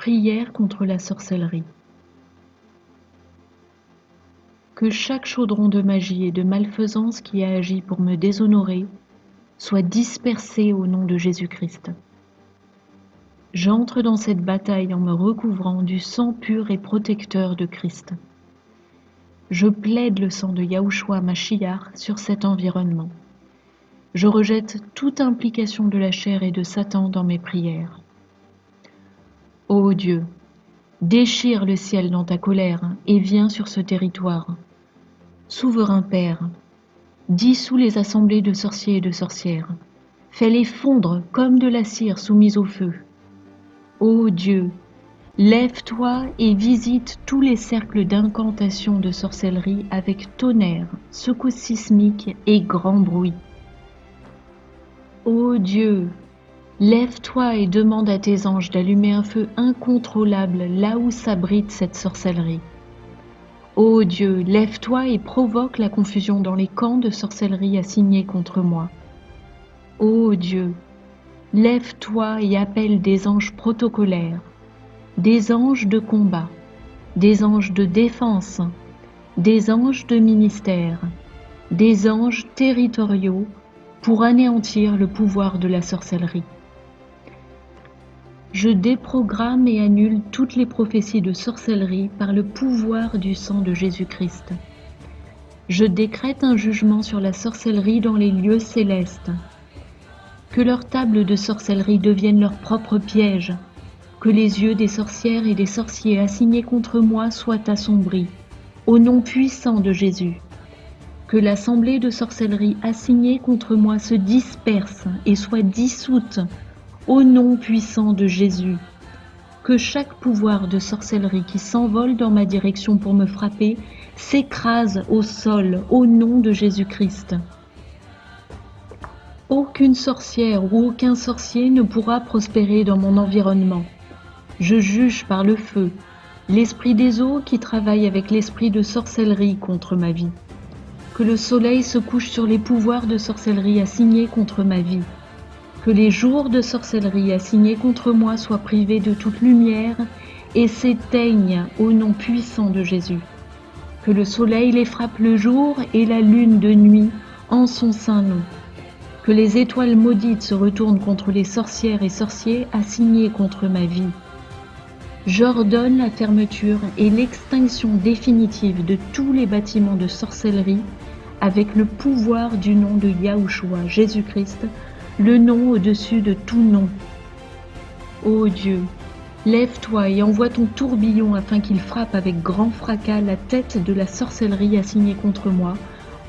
Prière contre la sorcellerie. Que chaque chaudron de magie et de malfaisance qui a agi pour me déshonorer soit dispersé au nom de Jésus-Christ. J'entre dans cette bataille en me recouvrant du sang pur et protecteur de Christ. Je plaide le sang de Yahushua Mashiach sur cet environnement. Je rejette toute implication de la chair et de Satan dans mes prières. Ô Dieu, déchire le ciel dans ta colère et viens sur ce territoire. Souverain Père, dissous les assemblées de sorciers et de sorcières. Fais-les fondre comme de la cire soumise au feu. Ô Dieu, lève-toi et visite tous les cercles d'incantation de sorcellerie avec tonnerre, secousse sismique et grand bruit. Ô Dieu, lève-toi et demande à tes anges d'allumer un feu incontrôlable là où s'abrite cette sorcellerie. Ô Dieu, lève-toi et provoque la confusion dans les camps de sorcellerie assignés contre moi. Ô Dieu, lève-toi et appelle des anges protocolaires, des anges de combat, des anges de défense, des anges de ministère, des anges territoriaux pour anéantir le pouvoir de la sorcellerie. Je déprogramme et annule toutes les prophéties de sorcellerie par le pouvoir du sang de Jésus-Christ. Je décrète un jugement sur la sorcellerie dans les lieux célestes. Que leurs tables de sorcellerie deviennent leur propre piège. Que les yeux des sorcières et des sorciers assignés contre moi soient assombris, au nom puissant de Jésus. Que l'assemblée de sorcellerie assignée contre moi se disperse et soit dissoute, au nom puissant de Jésus. Que chaque pouvoir de sorcellerie qui s'envole dans ma direction pour me frapper s'écrase au sol, au nom de Jésus-Christ. Aucune sorcière ou aucun sorcier ne pourra prospérer dans mon environnement. Je juge par le feu l'esprit des eaux qui travaille avec l'esprit de sorcellerie contre ma vie. Que le soleil se couche sur les pouvoirs de sorcellerie assignés contre ma vie. Que les jours de sorcellerie assignés contre moi soient privés de toute lumière et s'éteignent au nom puissant de Jésus. Que le soleil les frappe le jour et la lune de nuit en son saint nom. Que les étoiles maudites se retournent contre les sorcières et sorciers assignés contre ma vie. J'ordonne la fermeture et l'extinction définitive de tous les bâtiments de sorcellerie avec le pouvoir du nom de Yahushua, Jésus-Christ, le nom au-dessus de tout nom. Ô Dieu, lève-toi et envoie ton tourbillon afin qu'il frappe avec grand fracas la tête de la sorcellerie assignée contre moi,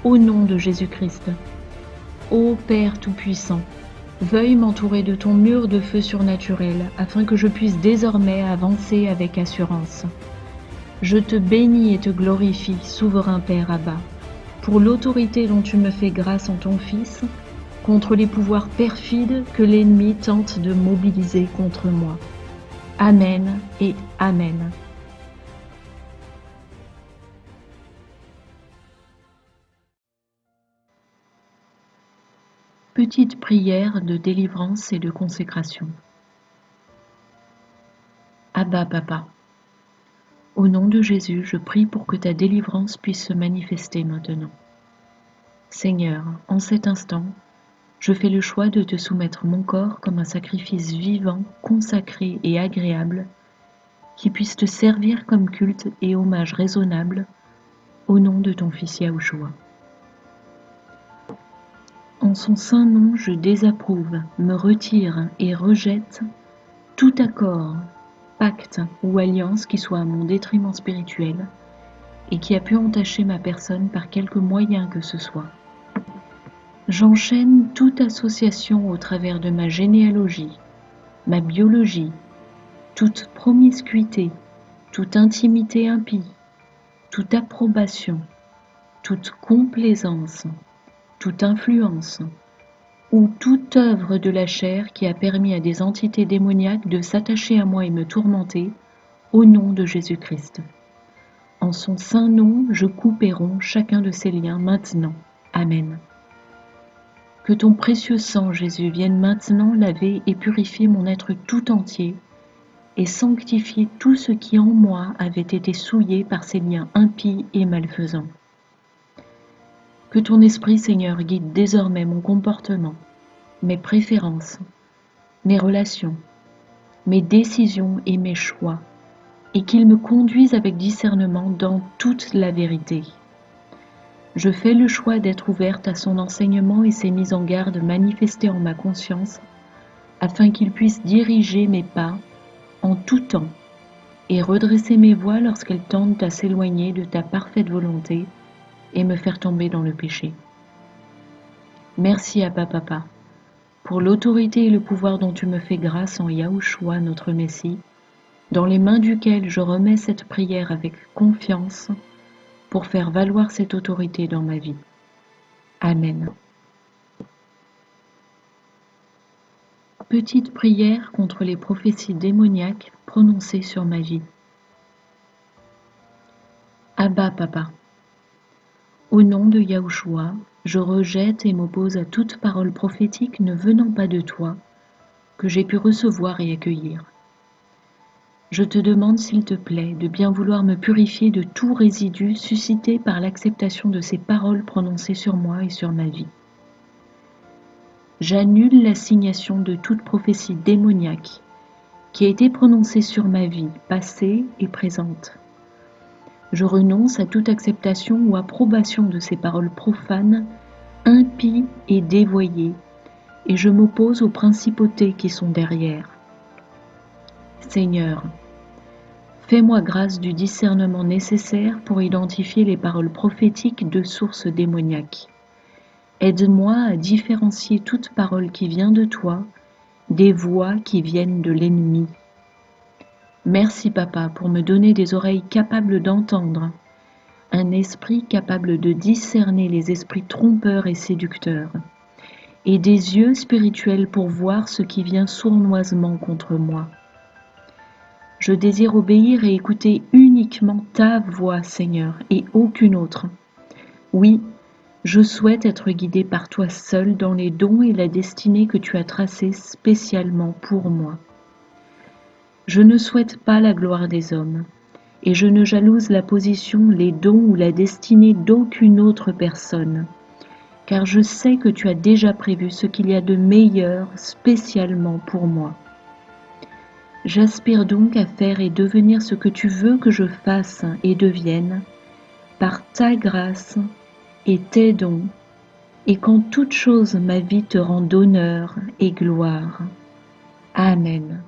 au nom de Jésus-Christ. Ô Père Tout-Puissant, veuille m'entourer de ton mur de feu surnaturel afin que je puisse désormais avancer avec assurance. Je te bénis et te glorifie, souverain Père Abba, pour l'autorité dont tu me fais grâce en ton Fils, contre les pouvoirs perfides que l'ennemi tente de mobiliser contre moi. Amen et Amen. Petite prière de délivrance et de consécration. Abba Papa, au nom de Jésus, je prie pour que ta délivrance puisse se manifester maintenant. Seigneur, en cet instant, je fais le choix de te soumettre mon corps comme un sacrifice vivant, consacré et agréable, qui puisse te servir comme culte et hommage raisonnable, au nom de ton Fils Yahushua. En son saint nom, je désapprouve, me retire et rejette tout accord, pacte ou alliance qui soit à mon détriment spirituel et qui a pu entacher ma personne par quelque moyen que ce soit. J'enchaîne toute association au travers de ma généalogie, ma biologie, toute promiscuité, toute intimité impie, toute approbation, toute complaisance, toute influence, ou toute œuvre de la chair qui a permis à des entités démoniaques de s'attacher à moi et me tourmenter, au nom de Jésus-Christ. En son saint nom, je coupe et romps chacun de ces liens maintenant. Amen. Que ton précieux sang, Jésus, vienne maintenant laver et purifier mon être tout entier, et sanctifier tout ce qui en moi avait été souillé par ces liens impies et malfaisants. Que ton esprit, Seigneur, guide désormais mon comportement, mes préférences, mes relations, mes décisions et mes choix, et qu'il me conduise avec discernement dans toute la vérité. Je fais le choix d'être ouverte à son enseignement et ses mises en garde manifestées en ma conscience, afin qu'il puisse diriger mes pas en tout temps et redresser mes voies lorsqu'elles tendent à s'éloigner de ta parfaite volonté et me faire tomber dans le péché. Merci Abba Papa, pour l'autorité et le pouvoir dont tu me fais grâce en Yahushua notre Messie, dans les mains duquel je remets cette prière avec confiance pour faire valoir cette autorité dans ma vie. Amen. Petite prière contre les prophéties démoniaques prononcées sur ma vie. Abba Papa, au nom de Yahushua, je rejette et m'oppose à toute parole prophétique ne venant pas de toi, que j'ai pu recevoir et accueillir. Je te demande, s'il te plaît, de bien vouloir me purifier de tout résidu suscité par l'acceptation de ces paroles prononcées sur moi et sur ma vie. J'annule l'assignation de toute prophétie démoniaque qui a été prononcée sur ma vie, passée et présente. Je renonce à toute acceptation ou approbation de ces paroles profanes, impies et dévoyées, et je m'oppose aux principautés qui sont derrière. Seigneur, fais-moi grâce du discernement nécessaire pour identifier les paroles prophétiques de sources démoniaques. Aide-moi à différencier toute parole qui vient de toi des voix qui viennent de l'ennemi. Merci Papa pour me donner des oreilles capables d'entendre, un esprit capable de discerner les esprits trompeurs et séducteurs, et des yeux spirituels pour voir ce qui vient sournoisement contre moi. Je désire obéir et écouter uniquement ta voix, Seigneur, et aucune autre. Oui, je souhaite être guidé par toi seul dans les dons et la destinée que tu as tracés spécialement pour moi. Je ne souhaite pas la gloire des hommes, et je ne jalouse la position, les dons ou la destinée d'aucune autre personne, car je sais que tu as déjà prévu ce qu'il y a de meilleur spécialement pour moi. J'aspire donc à faire et devenir ce que tu veux que je fasse et devienne, par ta grâce et tes dons, et qu'en toute chose ma vie te rende honneur et gloire. Amen.